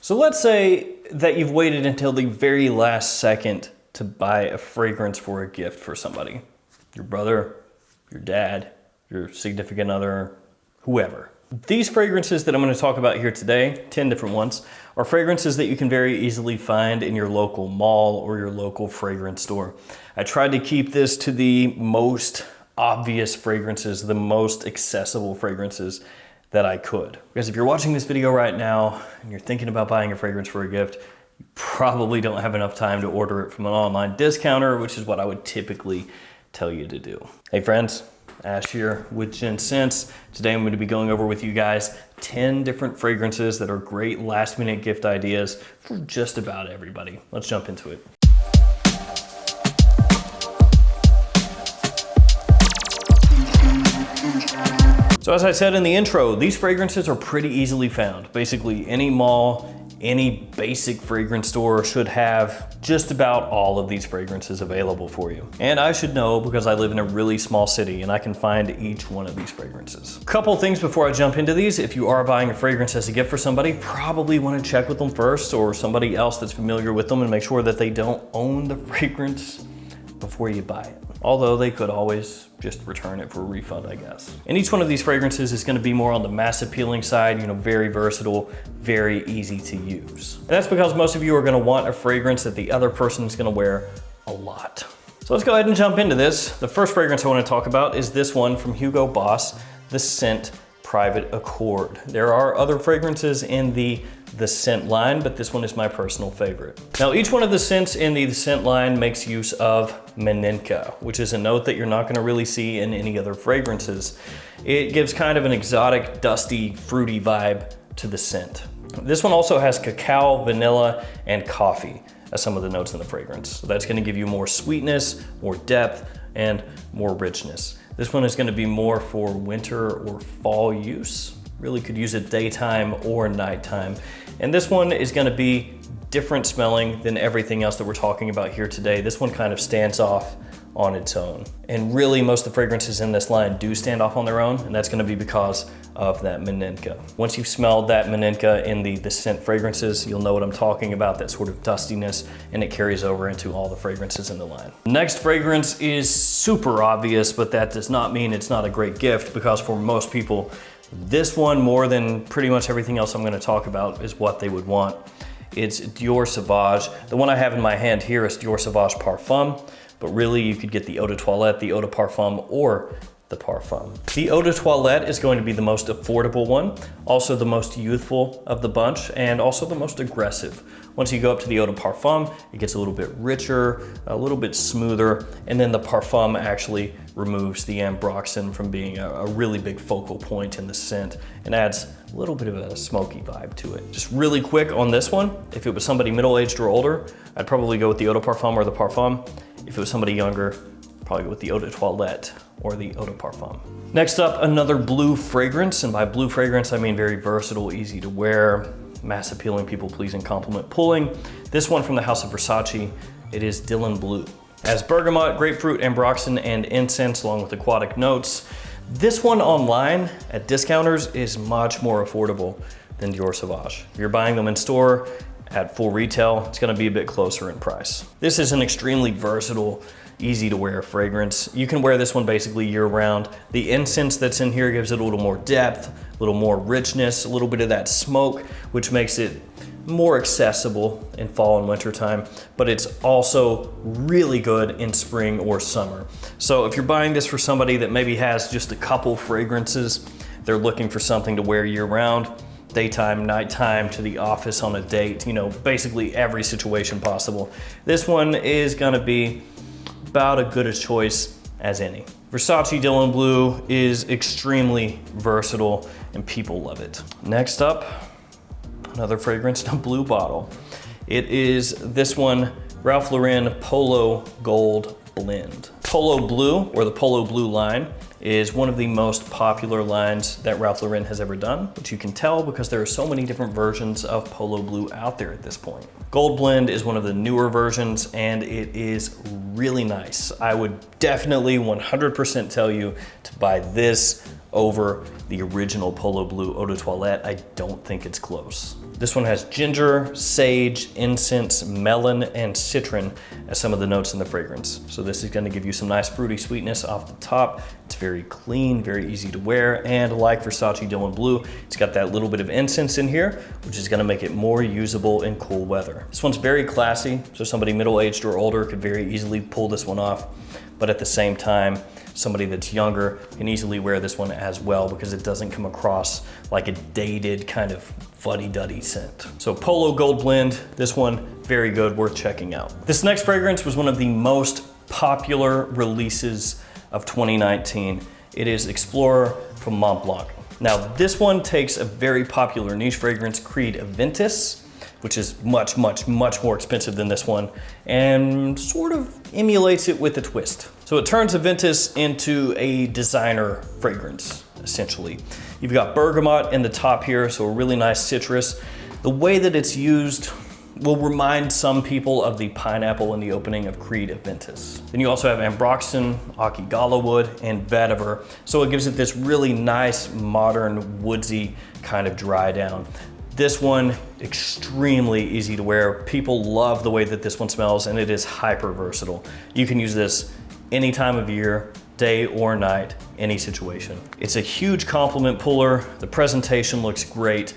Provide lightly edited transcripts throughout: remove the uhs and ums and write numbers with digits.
So let's say that you've waited until the very last second to buy a fragrance for a gift for somebody. Your brother, your dad, your significant other, whoever. These fragrances that I'm going to talk about here today, 10 different ones, are fragrances that you can very easily find in your local mall or your local fragrance store. I tried to keep this to the most obvious fragrances, the most accessible fragrances that I could. Because if you're watching this video right now and you're thinking about buying a fragrance for a gift, you probably don't have enough time to order it from an online discounter, which is what I would typically tell you to do. Hey friends, Ash here with Gents. Today I'm going to be going over with you guys 10 different fragrances that are great last minute gift ideas for just about everybody. Let's jump into it. So as I said in the intro, these fragrances are pretty easily found. Basically any mall, any basic fragrance store should have just about all of these fragrances available for you. And I should know because I live in a really small city and I can find each one of these fragrances. Couple things before I jump into these. If you are buying a fragrance as a gift for somebody, probably want to check with them first or somebody else that's familiar with them and make sure that they don't own the fragrance before you buy it. Although they could always just return it for a refund, I guess. And each one of these fragrances is gonna be more on the mass appealing side, very versatile, very easy to use. And that's because most of you are gonna want a fragrance that the other person is gonna wear a lot. So let's go ahead and jump into this. The first fragrance I wanna talk about is this one from Hugo Boss, the Scent Private Accord. There are other fragrances in the scent line, but this one is my personal favorite. Now, each one of the scents in the scent line makes use of Manenka, which is a note that you're not gonna really see in any other fragrances. It gives kind of an exotic, dusty, fruity vibe to the scent. This one also has cacao, vanilla, and coffee as some of the notes in the fragrance. So that's gonna give you more sweetness, more depth, and more richness. This one is gonna be more for winter or fall use. Really could use it daytime or nighttime. And this one is gonna be different smelling than everything else that we're talking about here today. This one kind of stands off on its own. And really most of the fragrances in this line do stand off on their own, and that's gonna be because of that Manenka. Once you've smelled that Manenka in the scent fragrances, you'll know what I'm talking about, that sort of dustiness, and it carries over into all the fragrances in the line. Next fragrance is super obvious, but that does not mean it's not a great gift, because for most people, this one, more than pretty much everything else I'm gonna talk about, is what they would want. It's Dior Savage. The one I have in my hand here is Dior Savage Parfum, but really you could get the Eau de Toilette, the Eau de Parfum, or the Parfum. The Eau de Toilette is going to be the most affordable one, also the most youthful of the bunch, and also the most aggressive. Once you go up to the Eau de Parfum, it gets a little bit richer, a little bit smoother, and then the Parfum actually removes the ambroxan from being a really big focal point in the scent and adds a little bit of a smoky vibe to it. Just really quick on this one, if it was somebody middle-aged or older, I'd probably go with the Eau de Parfum or the Parfum. If it was somebody younger, probably go with the Eau de Toilette or the Eau de Parfum. Next up, another blue fragrance, and by blue fragrance, I mean very versatile, easy to wear, mass appealing, people pleasing, compliment pulling. This one from the house of Versace, it is Dylan Blue. As bergamot, grapefruit, ambroxan, and incense, along with aquatic notes. This one online at discounters is much more affordable than Dior Savage. If you're buying them in store at full retail, it's gonna be a bit closer in price. This is an extremely versatile, easy to wear fragrance. You can wear this one basically year round. The incense that's in here gives it a little more depth, a little more richness, a little bit of that smoke, which makes it more accessible in fall and winter time, but it's also really good in spring or summer. So if you're buying this for somebody that maybe has just a couple fragrances, they're looking for something to wear year round, daytime, nighttime, to the office, on a date, basically every situation possible, this one is gonna be about as good a choice as any. Versace Dylan Blue is extremely versatile and people love it. Next up, another fragrance in a blue bottle. It is this one, Ralph Lauren Polo Gold Blend. Polo Blue, or the Polo Blue line, is one of the most popular lines that Ralph Lauren has ever done, which you can tell because there are so many different versions of Polo Blue out there at this point. Gold Blend is one of the newer versions and it is really nice. I would definitely 100% tell you to buy this over the original Polo Blue Eau de Toilette. I don't think it's close. This one has ginger, sage, incense, melon, and citron as some of the notes in the fragrance. So this is gonna give you some nice fruity sweetness off the top. It's very clean, very easy to wear, and like Versace Dylan Blue, it's got that little bit of incense in here, which is gonna make it more usable in cool weather. This one's very classy, so somebody middle-aged or older could very easily pull this one off, but at the same time, somebody that's younger can easily wear this one as well because it doesn't come across like a dated kind of fuddy-duddy scent. So Polo Gold Blend, this one, very good, worth checking out. This next fragrance was one of the most popular releases of 2019. It is Explorer from Mobblock. Now this one takes a very popular niche fragrance, Creed Invictus, which is much more expensive than this one, and sort of emulates it with a twist. So it turns Invictus into a designer fragrance, essentially. You've got bergamot in the top here, so a really nice citrus. The way that it's used will remind some people of the pineapple in the opening of Creed Invictus. Then you also have ambroxan, akigala wood, and vetiver, so it gives it this really nice, modern, woodsy kind of dry down. This one, extremely easy to wear. People love the way that this one smells, and it is hyper versatile. You can use this any time of year, day or night, any situation. It's a huge compliment puller. The presentation looks great.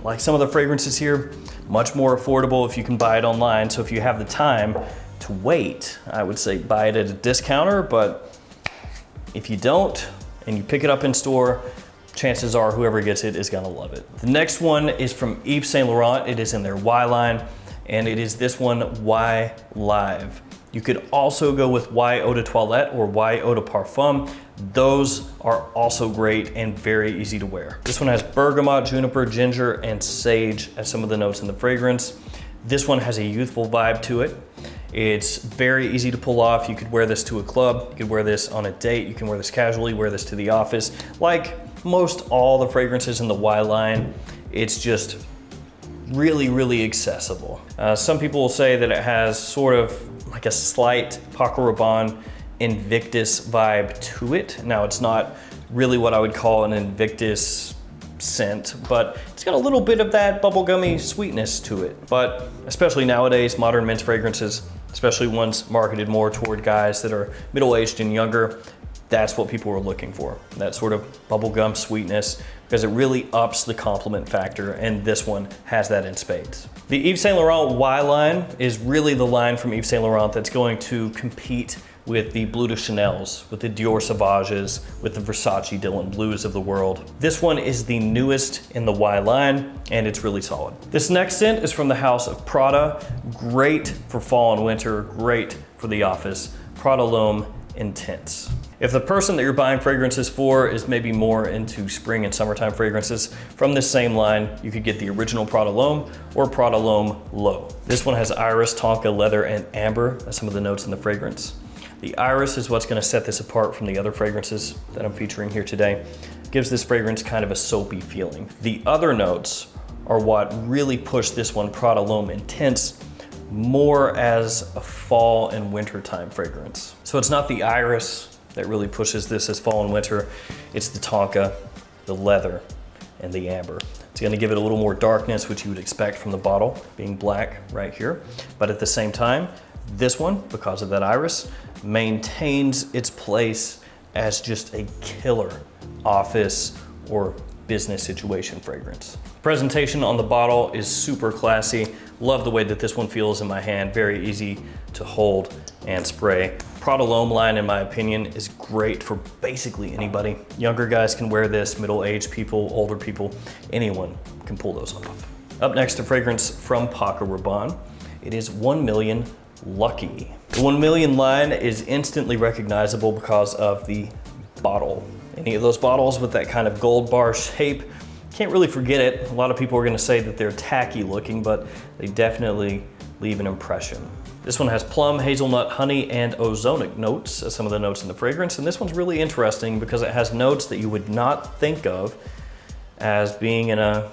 Like some of the fragrances here, much more affordable if you can buy it online. So if you have the time to wait, I would say buy it at a discounter, but if you don't and you pick it up in store, chances are whoever gets it is gonna love it. The next one is from Yves Saint Laurent. It is in their Y line, and it is this one, Y Live. You could also go with Y Eau de Toilette or Y Eau de Parfum. Those are also great and very easy to wear. This one has bergamot, juniper, ginger, and sage as some of the notes in the fragrance. This one has a youthful vibe to it. It's very easy to pull off. You could wear this to a club, you could wear this on a date, you can wear this casually, wear this to the office. Like most all the fragrances in the Y line, it's just really accessible. Some people will say that it has sort of like a slight Paco Rabanne Invictus vibe to it. Now it's not really what I would call an Invictus scent, but it's got a little bit of that bubblegummy sweetness to it. But especially nowadays, modern men's fragrances, especially ones marketed more toward guys that are middle-aged and younger, that's what people are looking for. That sort of bubblegum sweetness, because it really ups the compliment factor, and this one has that in spades. The Yves Saint Laurent Y line is really the line from Yves Saint Laurent that's going to compete with the Bleu de Chanel's, with the Dior Savages, with the Versace Dylan Blues of the world. This one is the newest in the Y line, and it's really solid. This next scent is from the house of Prada. Great for fall and winter, great for the office. Prada Loam Intense. If the person that you're buying fragrances for is maybe more into spring and summertime fragrances, from this same line, you could get the original Prada Loam or Prada Loam Low. This one has iris, tonka, leather, and amber as some of the notes in the fragrance. The iris is what's gonna set this apart from the other fragrances that I'm featuring here today. It gives this fragrance kind of a soapy feeling. The other notes are what really push this one, Prada Loam Intense, more as a fall and wintertime fragrance. So it's not the iris that really pushes this as fall and winter. It's the tonka, the leather, and the amber. It's gonna give it a little more darkness, which you would expect from the bottle being black right here. But at the same time, this one, because of that iris, maintains its place as just a killer office or business situation fragrance. Presentation on the bottle is super classy. Love the way that this one feels in my hand. Very easy to hold and spray. Prada Loam line, in my opinion, is great for basically anybody. Younger guys can wear this, middle-aged people, older people, anyone can pull those off. Up next, a fragrance from Paco Rabanne. It is 1 Million Lucky. The 1 Million line is instantly recognizable because of the bottle. Any of those bottles with that kind of gold bar shape, can't really forget it. A lot of people are gonna say that they're tacky looking, but they definitely leave an impression. This one has plum, hazelnut, honey, and ozonic notes as some of the notes in the fragrance. And this one's really interesting because it has notes that you would not think of as being in a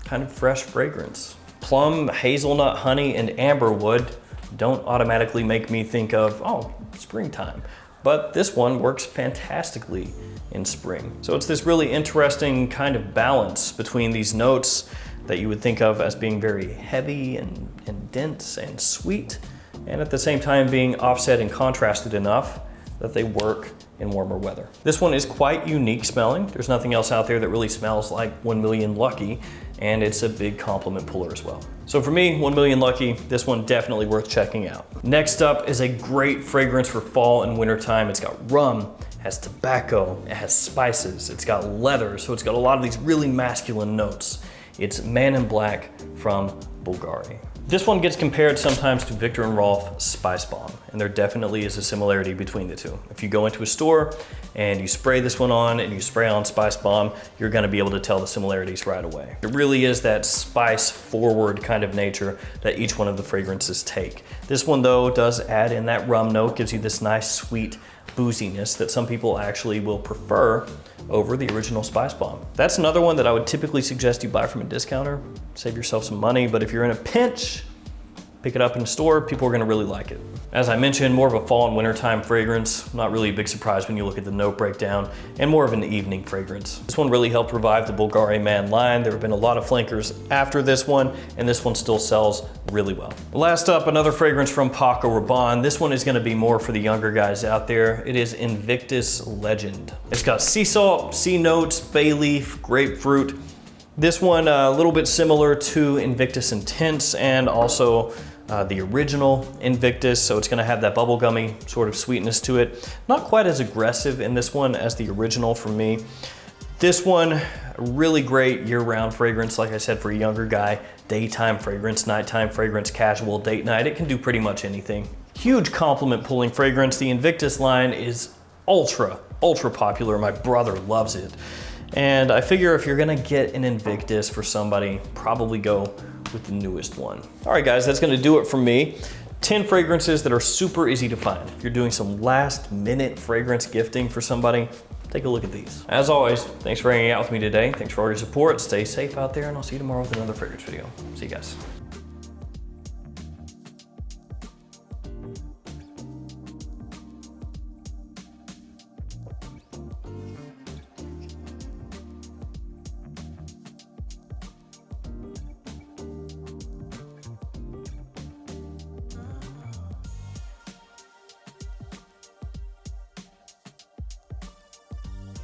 kind of fresh fragrance. Plum, hazelnut, honey, and amberwood don't automatically make me think of, oh, springtime. But this one works fantastically in spring. So it's this really interesting kind of balance between these notes that you would think of as being very heavy and dense and sweet, and at the same time being offset and contrasted enough that they work in warmer weather. This one is quite unique smelling. There's nothing else out there that really smells like 1 Million Lucky, and it's a big compliment puller as well. So for me, 1 Million Lucky, this one definitely worth checking out. Next up is a great fragrance for fall and winter time. It's got rum, it has tobacco, it has spices, it's got leather, so it's got a lot of these really masculine notes. It's Man in Black from Bulgari. This one gets compared sometimes to Viktor & Rolf Spice Bomb, and there definitely is a similarity between the two. If you go into a store and you spray this one on and you spray on Spice Bomb, you're gonna be able to tell the similarities right away. It really is that spice forward kind of nature that each one of the fragrances take. This one though does add in that rum note, gives you this nice sweet booziness that some people actually will prefer over the original Spice Bomb. That's another one that I would typically suggest you buy from a discounter. Save yourself some money, but if you're in a pinch, pick it up in a store, people are gonna really like it. As I mentioned, more of a fall and wintertime fragrance, not really a big surprise when you look at the note breakdown, and more of an evening fragrance. This one really helped revive the Bulgari Man line. There have been a lot of flankers after this one, and this one still sells really well. Last up, another fragrance from Paco Rabanne. This one is gonna be more for the younger guys out there. It is Invictus Legend. It's got sea salt, sea notes, bay leaf, grapefruit. This one a little bit similar to Invictus Intense and also the original Invictus, so it's gonna have that bubblegummy sort of sweetness to it. Not quite as aggressive in this one as the original for me. This one, really great year-round fragrance, like I said, for a younger guy. Daytime fragrance, nighttime fragrance, casual, date night. It can do pretty much anything. Huge compliment pulling fragrance. The Invictus line is ultra popular. My brother loves it. And I figure if you're gonna get an Invictus for somebody, probably go with the newest one. All right guys, that's gonna do it for me. 10 fragrances that are super easy to find. If you're doing some last minute fragrance gifting for somebody, take a look at these. As always, thanks for hanging out with me today. Thanks for all your support. Stay safe out there, and I'll see you tomorrow with another fragrance video. See you guys.